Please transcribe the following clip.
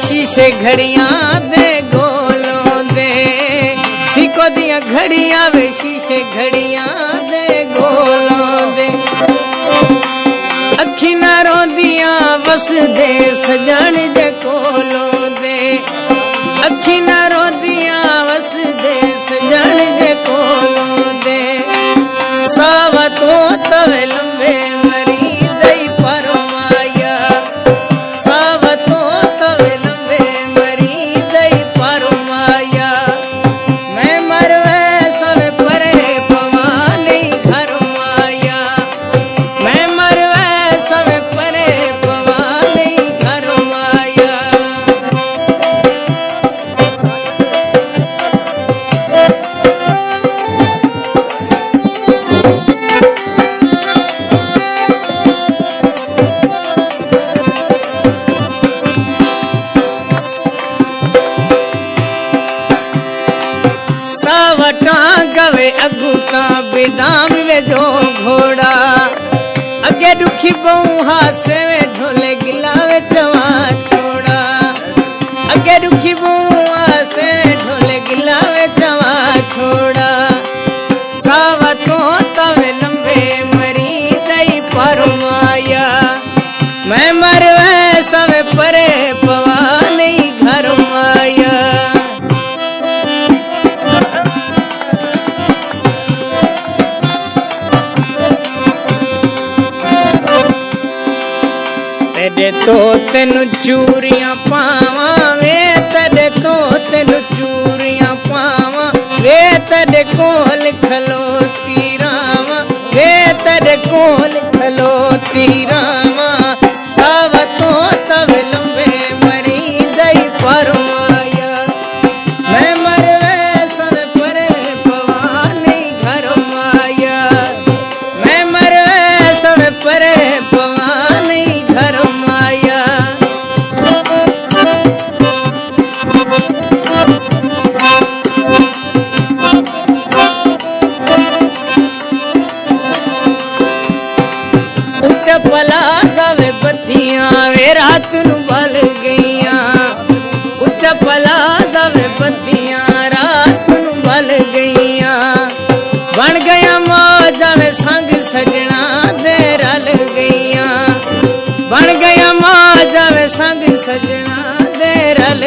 शीशे घड़ियां दे गोलों दे, सिको दियां घड़ियां वे शीशे घड़ियां दे गोलों दे। अखी ना रोंदियां वस दे सजन जे कोलों दे, अखी ना रोंदियां वस दे सजन जे कोलों दे। सावतों तवे लंबे मरी दई परमाया, सावतों तवे लंबे मरी दई परमाया। मैं मरवे सब परे पवा नहीं घर माया, मैं मरवे सब परे पवा नहीं घर माया। सावटा गवे अगुता बेदाम वे जो घोड़ा, अगे दुखी बहु हासे में ढोले गिलावे जवा छोड़ा, अगे दुखी बहु हासे में ढोले गिलावे जवा छोड़ा। सावतों तवे लंबे मरी दई परमाया, मैं मरवे सब परे पवा नहीं घर माया। तेरे तो तेनु चूरियां पावा वे, तेरे तो तेनु चूरियां पावा वे, तेरे कोल खलोती रामा वे, तेरे कोल खलोती रामा। सावतों तवे लंबे मरी दई परमाया, मैं मरवे सब परे पवा नहीं घर माया, मैं मरवे सब परे पवा नहीं घर माया। उच्च पला सब बत्तियां वे रात नू बल गईयां, उच्च पला सब बत्तियां रात नू बल गईयां। बन गया मौजा वे संग सजना दे रल गईयां, बन गया मौजा वे संग सजना दे रल